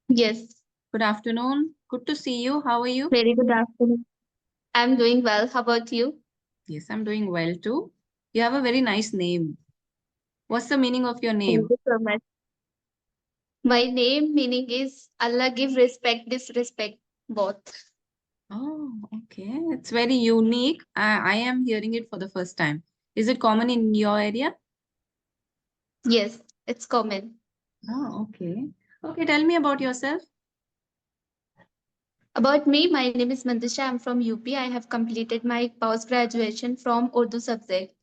Yes, Good afternoon. Good to see you. How are you? very good afternoon. I'm doing well. How about you? Yes, I'm doing well too. You have a very nice name. What's the meaning of your Thank name? you so much. My name meaning is Allah give respect, disrespect, both. Oh, okay. It's very unique. I am hearing it for the first time. Is it common in your area? Yes, it's common. Oh, okay. Okay, tell me about yourself. About me, my name is Mandisha. I'm from UP. I have completed my post graduation from Urdu subject.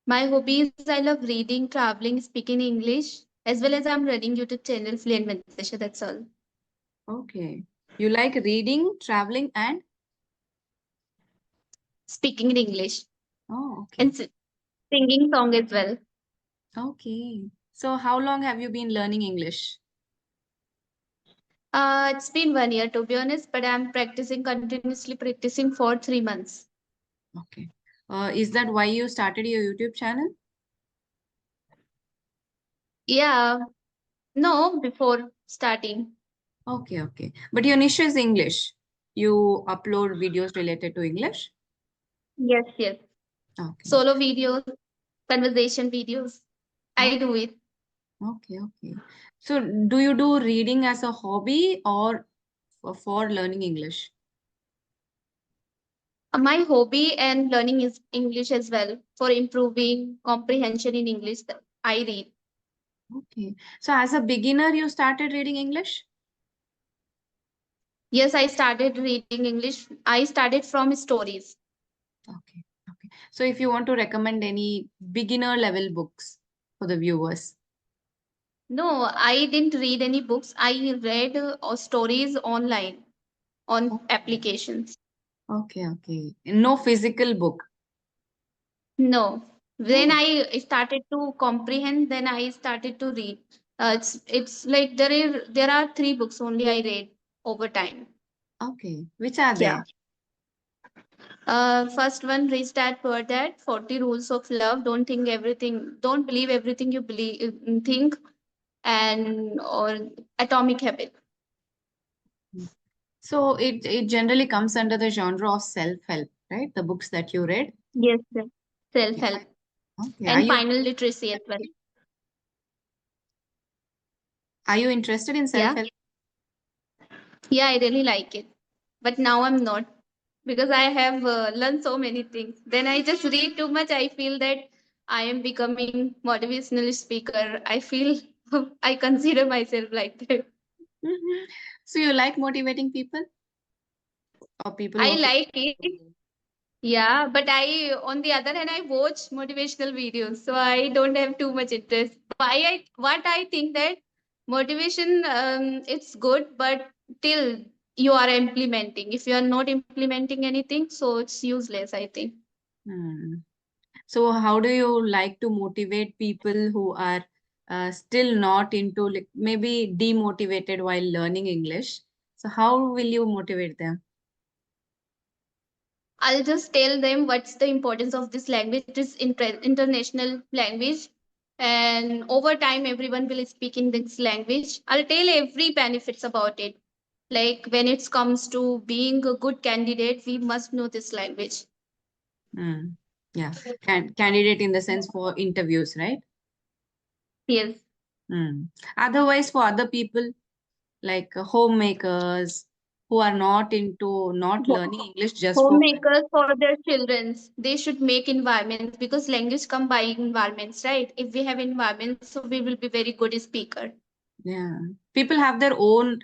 My hobbies I love reading, traveling, speaking English, as well as I'm running YouTube channel Fluent Mandisha. That's all. Okay. You like reading, traveling, and Speaking in English oh, and okay. singing song as well. Okay. So how long have you been learning English? It's been 1 year to be honest, but I'm practicing continuously practicing for 3 months. Okay. Is that why you started your YouTube channel? Yeah, no, before starting. Okay, okay. But your niche is English. You upload videos related to English? Yes, yes. Okay. Solo videos, conversation videos. Oh, I do it. okay, okay. So do you do reading as a hobby or for learning English? My hobby and learning is English as well for improving comprehension in English. I read. Okay. So as a beginner, you started reading English? Yes, I started reading English. I started from stories. Okay, okay. So if you want to recommend any beginner level books for the viewers. No, I didn't read any books. I read stories online on Okay, applications. okay, okay. No physical book. No. When Oh, I started to comprehend, then I started to read. It's like there are three books only I read over time. okay. Which are Yeah. they? First one, Rich Dad Poor Dad, 40 Rules of Love. Don't believe everything you think, and or Atomic Habit. So it generally comes under the genre of self-help, right? The books that you read. Yes, sir. Self Okay. help Okay. and final literacy as well. Are you interested in Yeah. self-help? Yeah, I really like it. But now I'm not because I have learned so many things. Then I just read too much. I feel that I am becoming motivational speaker. I feel I consider myself like that. Mhm. So you like motivating people or people who I are like it. positive? Yeah, but on the other hand, I watch motivational videos, so I don't have too much interest. What I think that motivation, it's good, but till you are implementing. If you are not implementing anything, so it's useless, I think. Hmm. So how do you like to motivate people who are still not into like maybe demotivated while learning English? So how will you motivate them? I'll just tell them what's the importance of this language. It is international language, and over time, everyone will speak in this language. I'll tell every benefits about it. Like when it comes to being a good candidate, we must know this language. Hmm. Yeah. Candidate in the sense for interviews, right? Yes. Hmm. Otherwise, for other people like homemakers who are not into not Ho- learning English just for career. Homemakers for their childrens, they should make environments because language come by environments, right? If we have environments, so we will be very good speaker. Yeah. People have their own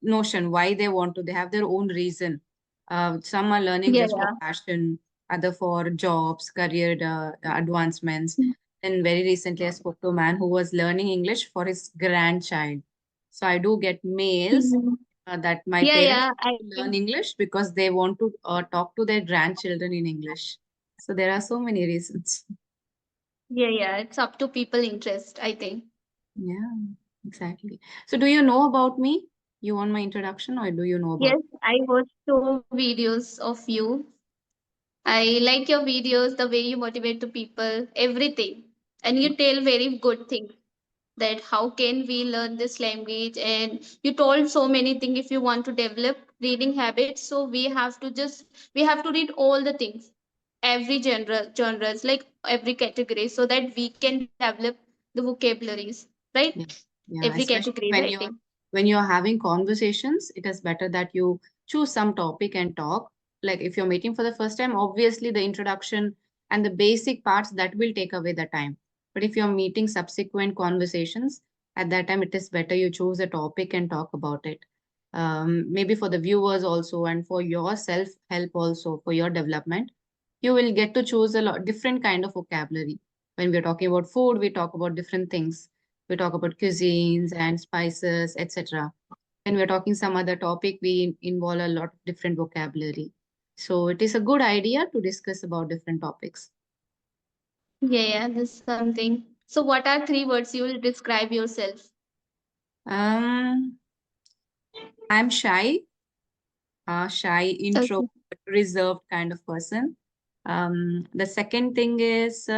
notion why they want to. They have their own reason. Some are learning Yeah, just for yeah. passion, other for jobs, career advancements. And very recently, I spoke to a man who was learning English for his grandchild. So I do get mails Mhm. that my Yeah, parents yeah. want to learn English because they want to talk to their grandchildren in English. So there are so many reasons. Yeah, yeah. It's up to people interest, I think. Yeah, exactly. So do you know about me? You want my introduction or do you know about? Yes, I watched two videos of you. I like your videos, the way you motivate the people, everything. And you tell very good things. that how can we learn this language. And you told so many things, if you want to develop reading habits, so we have to read all the things, every genres, like every category, so that we can develop the vocabularies, right? Yeah, yeah. Every Especially categories, I think. when you're having conversations, it is better that you choose some topic and talk. Like if you're meeting for the first time, obviously the introduction and the basic parts that will take away the time. But if you're meeting subsequent conversations, at that time it is better you choose a topic and talk about it. Maybe for the viewers also and for your self help also for your development, you will get to choose a lot different kind of vocabulary. When we're talking about food, we talk about different things. We talk about cuisines and spices, etc. When we're talking some other topic, we involve a lot of different vocabulary. So it is a good idea to discuss about different topics. Yeah, yeah, that's something. So what are three words you will describe yourself? Um, I'm shy, shy, introvert, Okay. reserved kind of person. The second thing is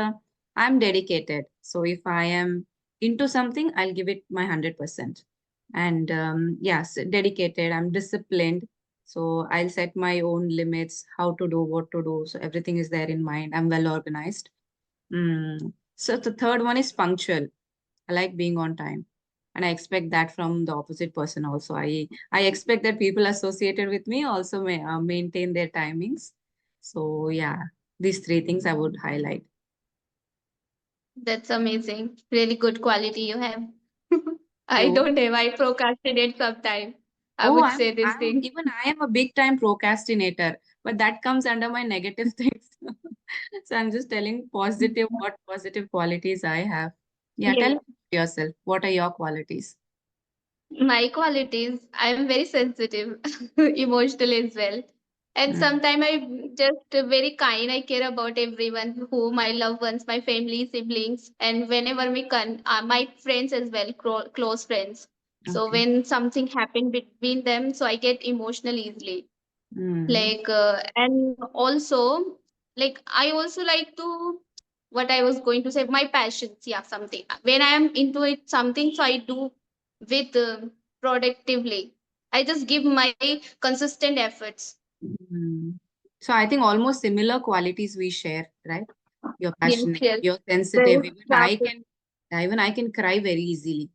I'm dedicated. So if I am into something, I'll give it my 100%. And yes, dedicated, I'm disciplined. So I'll set my own limits, how to do, what to do. So everything is there in mind. I'm well organized. So the third one is punctual. I like being on time. And I expect that from the opposite person also. I expect that people associated with me also maintain their timings. So yeah, these three things I would highlight. That's amazing. Really good quality you have. I You? don't have. I procrastinate sometimes. I Oh, would say this thing. I am a big time procrastinator, but that comes under my negative things. So I'm just telling positive what positive qualities I have. Yeah, tell Yeah. me yourself. What are your qualities? My qualities, I'm very sensitive, emotional as well. And Mm, sometimes I'm just very kind. I care about everyone, who my loved ones, my family, siblings, and whenever we can, my friends as well, close friends. So okay. when something happened between them, so I get emotional easily. Mm, Like, and also, like, I also like to, what I was going to say, my passions. Yeah, something. When I am into it, something, so I do with productively. I just give my consistent efforts. mm. So I think almost similar qualities we share, right? You're Yes, passionate, yes. you're Very sensitive. sharp. Even I can cry very easily.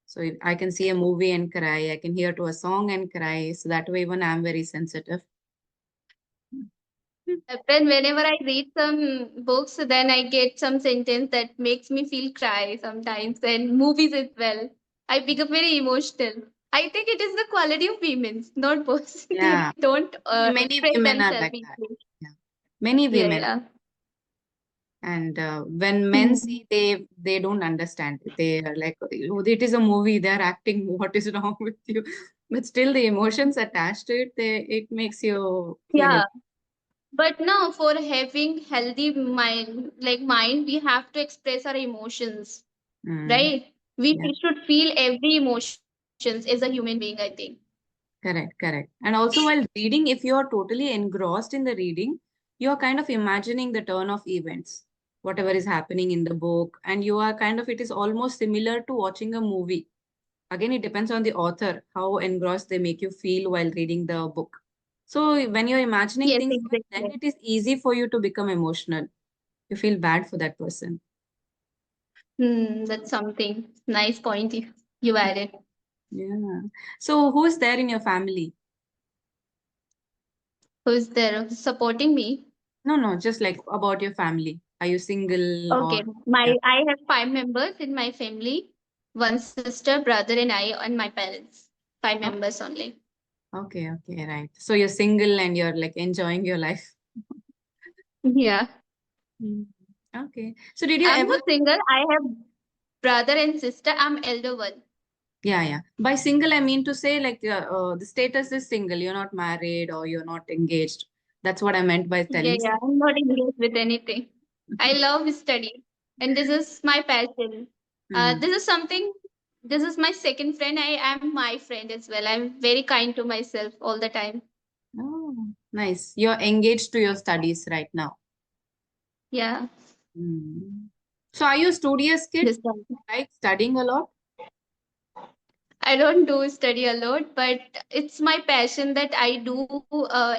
So if I can see a movie and cry, I can hear to a song and cry. So that way, even I'm very sensitive. Then whenever I read some books, then I get some sentence that makes me feel cry sometimes, and movies as well. I become very emotional. I think it is the quality of women, not boys. They Yeah, don't many express women are themselves like that. easily. Yeah, many Yeah, women. yeah. And when men Mhm. see, they don't understand. They are like, "Oh, it is a movie. They're acting. What is wrong with you?" But still, the emotions attached to it, it makes you feel Yeah. it. But now for having healthy mind, we have to express our emotions, Mm, right? We yeah. should feel every emotions as a human being, I think. Correct, correct. And also while reading, if you are totally engrossed in the reading, you are kind of imagining the turn of events, whatever is happening in the book, and you are kind of, it is almost similar to watching a movie. Again, it depends on the author, how engrossed they make you feel while reading the book. So when you're imagining Yes, things, then exactly. it is easy for you to become emotional. You feel bad for that person. That's something nice point you added. Yeah. So who's there in your family? Who's there supporting me? No, no, just like about your family. Are you single Okay, or my yeah? I have five members in my family: one sister, brother, and I, and my parents. Five members only. Okay, okay, right. So you're single and you're like enjoying your life. Yeah, Mm. Okay. So did you I'm ever not single. I have brother and sister. I'm elder one. yeah, yeah. By single, I mean to say like the status is single. You're not married or you're not engaged. That's what I meant by Yeah, telling yeah. single. I'm not engaged with anything. I love study, and this is my passion. Hmm. This is something. This is my second friend. I am my friend as well. I'm very kind to myself all the time. Oh, nice. You're engaged to your studies right now. Yeah. Hmm. So are you a studious kid? this time. Like studying a lot? I don't do study a lot, but it's my passion that I do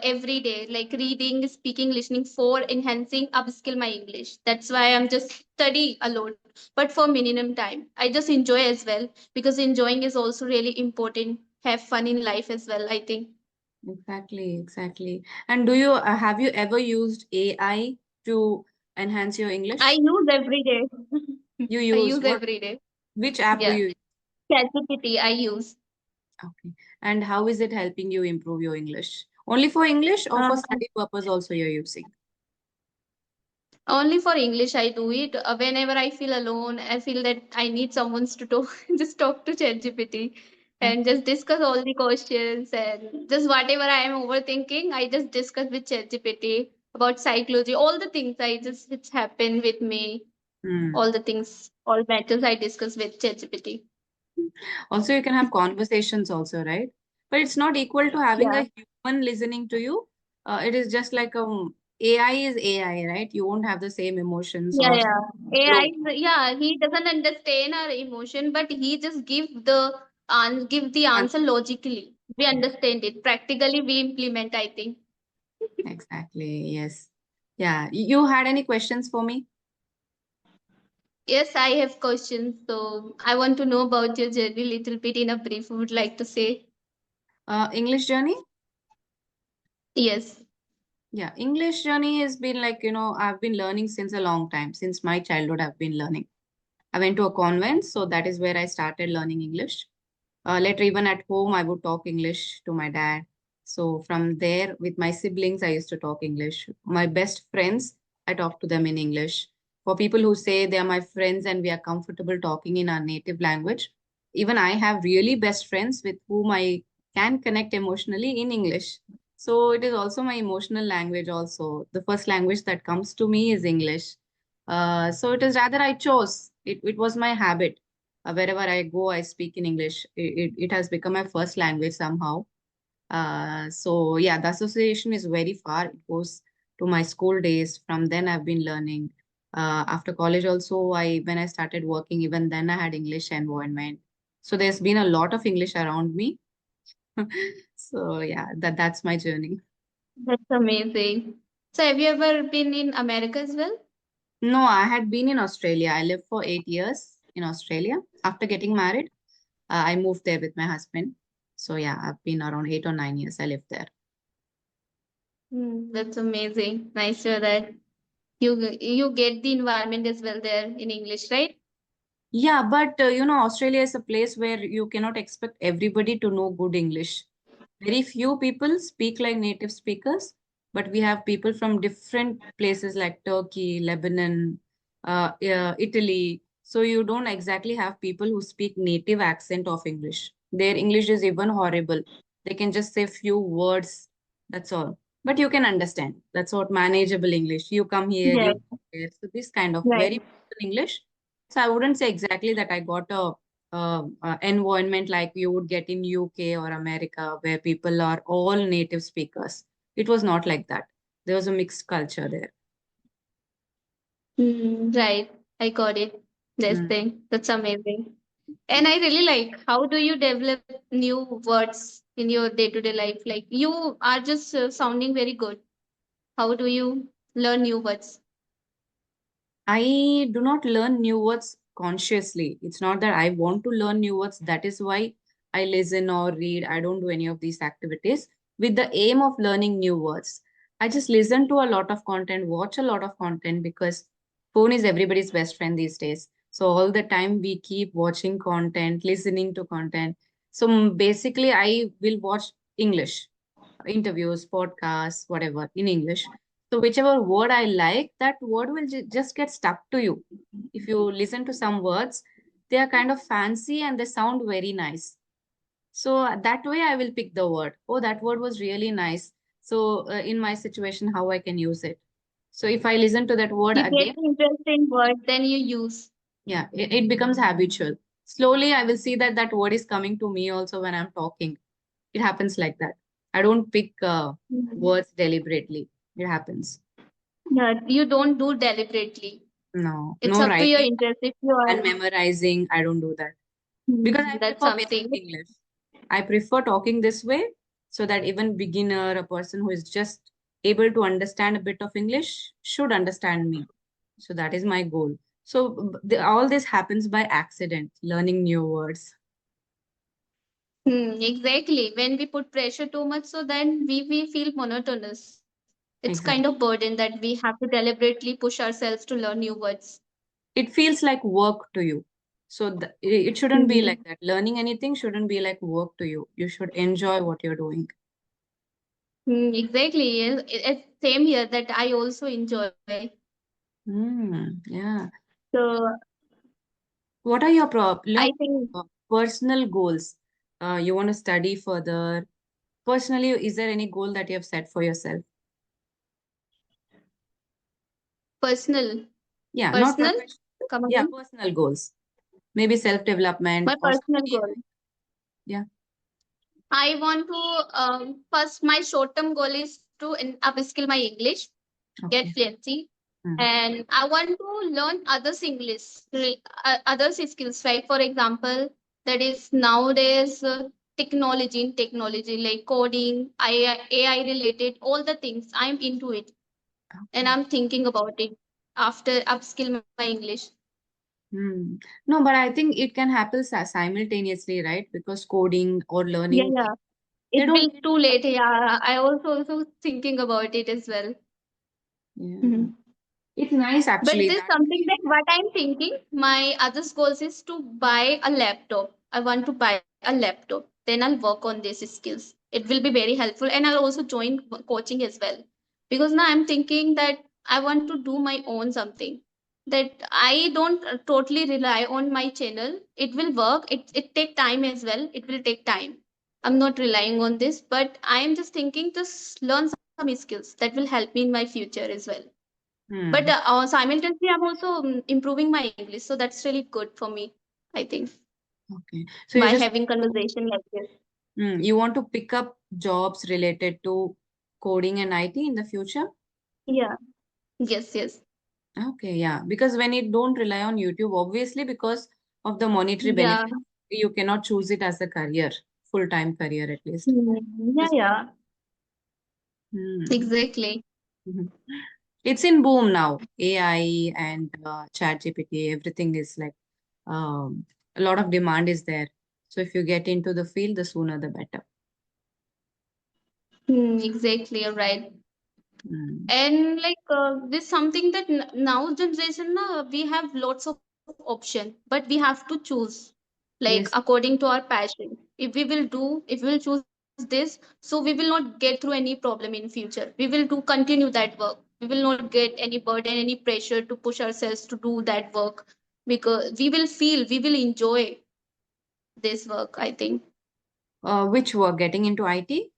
every day, like reading, speaking, listening for enhancing, upskill my English. That's why I'm just study a lot, but for minimum time. I just enjoy as well because enjoying is also really important. Have fun in life as well, I think. Exactly, exactly. And do you have you ever used AI to enhance your I English? use every day. You I use use what? every day. Which app do Yeah. you? ChatGPT I use. Okay. And how is it helping you improve your English? Only for English or for Uh, study purpose also you're using? Only for English, I do it. Whenever I feel alone, I feel that I need someone to talk, just talk to ChatGPT and Okay. just discuss all the questions and just whatever I am overthinking, I just discuss with ChatGPT about psychology, all the things I just it's happened with me, Hmm. all the things, all matters I discuss with ChatGPT. Also, you can have conversations also, right? But it's not equal to having Yeah. a human listening to you. It is just like AI is AI, right? You won't have the same emotions Yeah, or yeah. AI, flow. yeah, he doesn't understand our emotion, but he just give the And answer logically. We understand it. Practically, we implement, I think. exactly, yes. Yeah. You had any questions for me? Yes, I have questions. So I want to know about your journey little bit in a brief. Would like to say English journey? yes. Yeah, English journey has been like, I've been learning since a long time. Since my childhood, I've been learning. I went to a convent, so that is where I started learning English. Later, even at home, I would talk English to my dad. So from there, with my siblings, I used to talk English. My best friends, I talk to them in English. For people who say they are my friends and we are comfortable talking in our native language, even I have really best friends with whom I can connect emotionally in English. So it is also my emotional language also. The first language that comes to me is English. So it is rather I chose. It was my habit. Wherever I go, I speak in English. It has become my first language somehow. So yeah, the association is very far. It goes to my school days. From then I've been learning. After college also, when I started working, even then I had English environment. So there's been a lot of English around me. So yeah, that's my journey. That's amazing. So have you ever been in America as well? No, I had been in Australia. I lived for 8 years in Australia. After getting married, I moved there with my husband. So yeah, I've been around 8 or 9 years. I lived there. That's amazing. Nice to hear that. You get the environment as well there in English, right? Yeah, but Australia is a place where you cannot expect everybody to know good English. Very few people speak like native speakers, but we have people from different places like Turkey, Lebanon, Italy. So you don't exactly have people who speak native accent of English. Their English is even horrible. They can just say few words. That's all. But you can understand. That's what manageable English. You come here, you Yes, go there. So this kind of right. very English. So I wouldn't say exactly that I got a environment like you would get in UK or America where people are all native speakers. It was not like that. There was a mixed culture there. Right. I got it. This Mm. thing. That's amazing. And I really like how do you develop new words in your day-to-day life? Like you are just sounding very good. How do you learn new words? I do not learn new words consciously. It's not that I want to learn new words. That is why I listen or read. I don't do any of these activities with the aim of learning new words. I just listen to a lot of content, watch a lot of content because phone is everybody's best friend these days. So all the time we keep watching content, listening to content. So basically, I will watch English interviews, podcasts, whatever in English. So whichever word I like, that word will just get stuck to you. If you listen to some words, they are kind of fancy and they sound very nice. So that way I will pick the word. Oh, that word was really nice. So in my situation, how I can use it. So if I listen to that word You get again, interest in word, then you use. yeah, it becomes habitual. Slowly, I will see that that word is coming to me also when I'm talking. It happens like that. I don't pick Mhm. words deliberately. It happens. Yeah, you don't do deliberately. No, It's no up to your writing interest if you are. and memorizing. I don't do that because I That's prefer basic something. English. I prefer talking this way so that even beginner, a person who is just able to understand a bit of English should understand me. So that is my goal. So all this happens by accident, learning new words. Exactly. When we put pressure too much, so then we feel monotonous. It's kind of Exactly. burden that we have to deliberately push ourselves to learn new words. It feels like work to you. So it shouldn't be like Mhm. that. Learning anything shouldn't be like work to you. You should enjoy what you're doing. Exactly. It's same here that I also enjoy. Yeah. So What are your I think personal goals? You want to study further. Personally, is there any goal that you have set for yourself? personal, Yeah, not personal, professional. come Yeah, again. personal goals. Maybe self-development My or personal somebody. goal. Yeah. I want to first my short term goal is to upskill my English, get Okay. fluency, Mm. and I want to learn others English, others skills. Like for example, that is nowadays technology like coding, AI related, all the things. I'm into it, and Okay. I'm thinking about it after upskill my English. Hmm. No, but I think it can happen simultaneously, right? Because coding or Yeah, learning, yeah. they It don't will need too to. late. Yeah, I also thinking about it as well. Yeah. Mhm. It's nice But actually. this That something way. that what I'm thinking, my other goals is to buy a laptop. I want to buy a laptop. Then I'll work on these skills. It will be very helpful, and I'll also join coaching as well. Because now I'm thinking that I want to do my own something. That I don't totally rely on my channel. It will work. It take time as well. It will take time. I'm not relying on this, but I am just thinking to learn some skills that will help me in my future as well. But Hmm. simultaneously, I'm also improving my English, so that's really good for me, I think, Okay. So you by just having conversation like this. you want to pick up jobs related to coding and IT in the future? Yeah. Yes, yes. Okay, yeah. Because when you don't rely on YouTube, obviously because of the monetary Yeah. benefit, you cannot choose it as a career, full-time career at least. Yeah, Because- yeah. Hmm. Exactly. Mhm. It's in boom now. AI and ChatGPT, everything is like a lot of demand is there. So if you get into the field, the sooner the better. Exactly. You're right. Mm. And like this something that now generation we have lots of option, but we have to choose like Yes. according to our passion. If we will choose this, so we will not get through any problem in future. We will do continue that work. We will not get any burden, any pressure to push ourselves to do that work, because we will enjoy this work, I think. Which work? Getting into IT?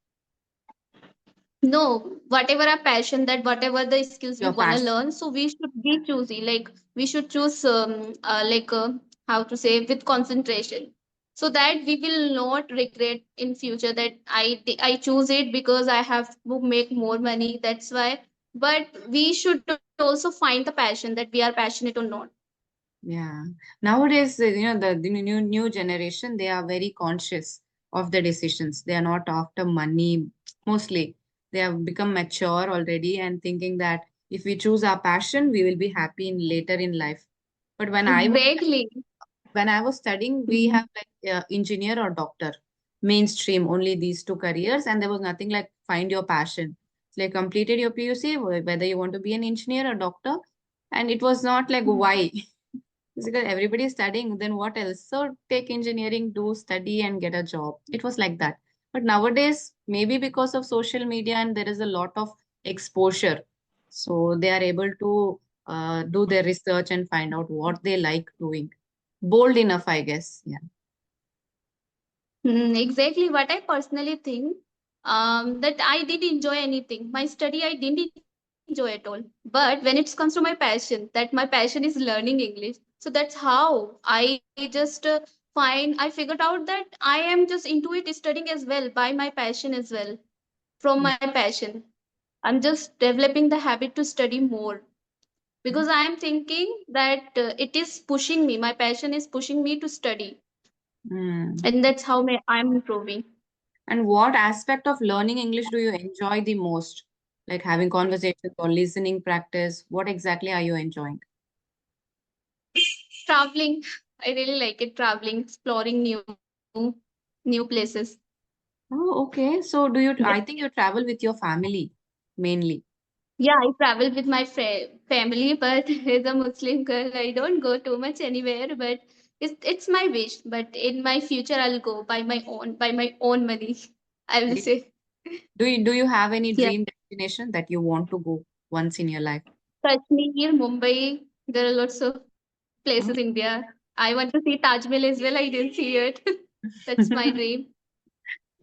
No, whatever our passion, that whatever the skills we Your wanna passion. learn, so we should be choosy. Like we should choose how to say, with concentration, so that we will not regret in future that I choose it because I have to make more money. That's why. But we should also find the passion that we are passionate or not. Yeah. Nowadays, the new generation, they are very conscious of the decisions. They are not after money mostly. They have become mature already and thinking that if we choose our passion, we will be happy in later in life. But Exactly. when I was studying, we Mhm. have like engineer or doctor, mainstream, only these two careers, and there was nothing like find your passion. It's like completed your PUC, whether you want to be an engineer or doctor, and it was not like why. Because everybody is studying, then what else? So take engineering, do study and get a job. It was like that. But nowadays, maybe because of social media and there is a lot of exposure, so they are able to do their research and find out what they like doing. Bold enough, I guess. Yeah. Exactly what I personally think. That I did enjoy anything. My study I didn't enjoy at all. But when it comes to my passion, that my passion is learning English. So that's how I just I figured out that I am just into it studying as well by my passion as well. From Mm. my passion, I'm just developing the habit to study more. because I am thinking that it is pushing me. My passion is pushing me to study, Mm. and that's how I'm improving. And what aspect of learning English do you enjoy the most? Like having conversations or listening practice? What exactly are you enjoying? Traveling, I really like it. Traveling, exploring new places. Oh, okay. So do you, Yeah. I think you travel with your family mainly. Yeah, I travel with my family, but as a Muslim girl, I don't go too much anywhere. But it's my wish. But in my future, I'll go by my own money. I will Really? say, Do you have any yeah. dream destination that you want to go once in your life? Kashmir, Mumbai, there are lots of places Oh. in India. I want to see Taj Mahal as well. I didn't see it. That's my dream.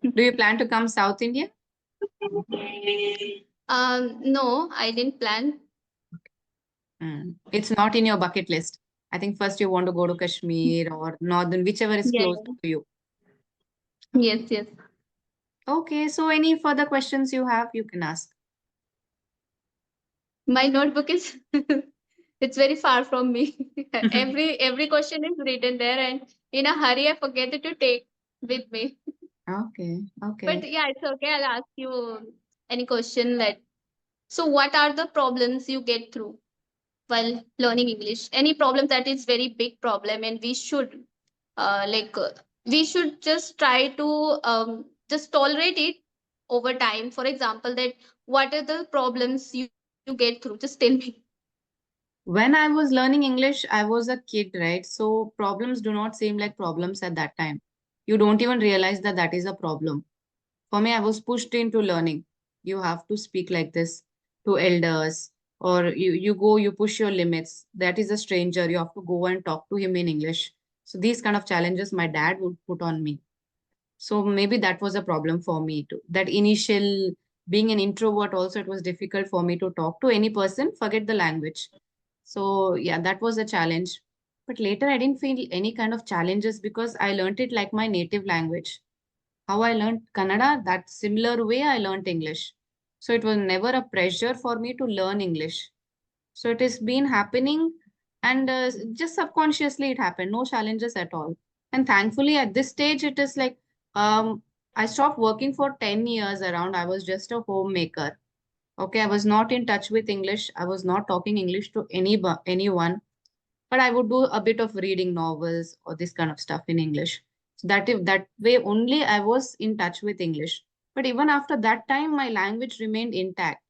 Do you plan to come South India? No, I didn't plan. It's not in your bucket list. I think first you want to go to Kashmir or Northern, whichever is Yeah, close yeah. to you. Yes, yes. Okay, so any further questions you have, you can ask. My notebook is it's very far from me. Every question is written there, and in a hurry, I forget it to take with me. Okay, But okay. yeah, it's okay. I'll ask you any question that. So, what are the problems you get through while learning English? Any problem that is very big problem, and like we should just try to just tolerate it over time. For example, that what are the problems you get through? Just tell me. When I was learning English, I was a kid, right? So problems do not seem like problems at that time. You don't even realize that that is a problem. For me, I was pushed into learning. You have to speak like this to elders, or you go, you push your limits. That is a stranger. You have to go and talk to him in English. So these kind of challenges my dad would put on me. So maybe that was a problem for me too. That initial being an introvert also, it was difficult for me to talk to any person, forget the language. So yeah, that was a challenge. But later I didn't feel any kind of challenges because I learned it like my native language. How I learned Kannada, that similar way I learned English. So it was never a pressure for me to learn English. So it has been happening, and just subconsciously it happened, no challenges at all. And thankfully, at this stage, it is like I stopped working for 10 years around. I was just a homemaker. Okay, I was not in touch with English. I was not talking English to anyone, but I would do a bit of reading novels or this kind of stuff in English. So that way only I was in touch with English. But even after that time, my language remained intact.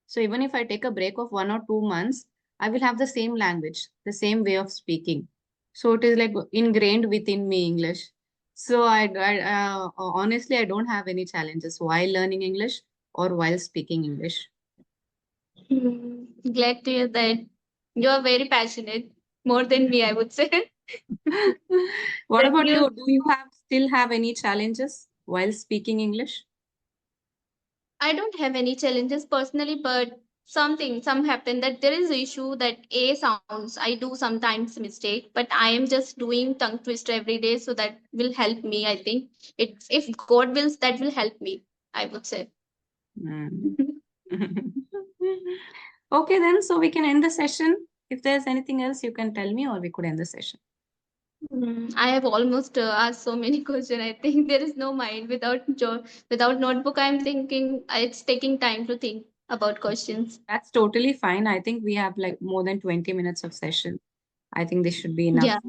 So even if I take a break of 1 or 2 months, I will have the same language, the same way of speaking. So it is like ingrained within me English. So honestly, I don't have any challenges while learning English or while speaking English. Glad to hear that you are very passionate, more than me, I would say. What That about you you? Do you have still have any challenges while speaking English? I don't have any challenges personally, but some happen that there is issue that A sounds. I do sometimes mistake, but I am just doing tongue twister every day, so that will help me. I think if God wills, that will help me. I would say. Hmm. Okay, then, so we can end the session. If there's anything else, you can tell me, or we could end the session. I have almost asked so many questions. I think there is no mind without notebook. I'm thinking it's taking time to think about questions. That's totally fine. I think we have like more than 20 minutes of session. I think this should be Yeah. enough.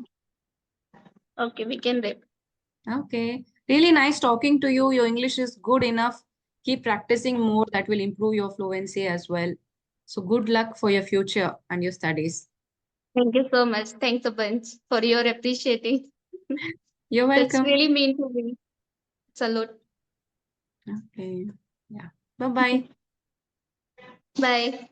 Okay, we can wrap. Okay. Really nice talking to you. Your English is good enough. Keep practicing more. That will improve your fluency as well. So good luck for your future and your studies. Thank you so much. Thanks a bunch for your appreciating. You're That's welcome. really mean to me. Salute. Okay. Yeah. Bye-bye. Bye.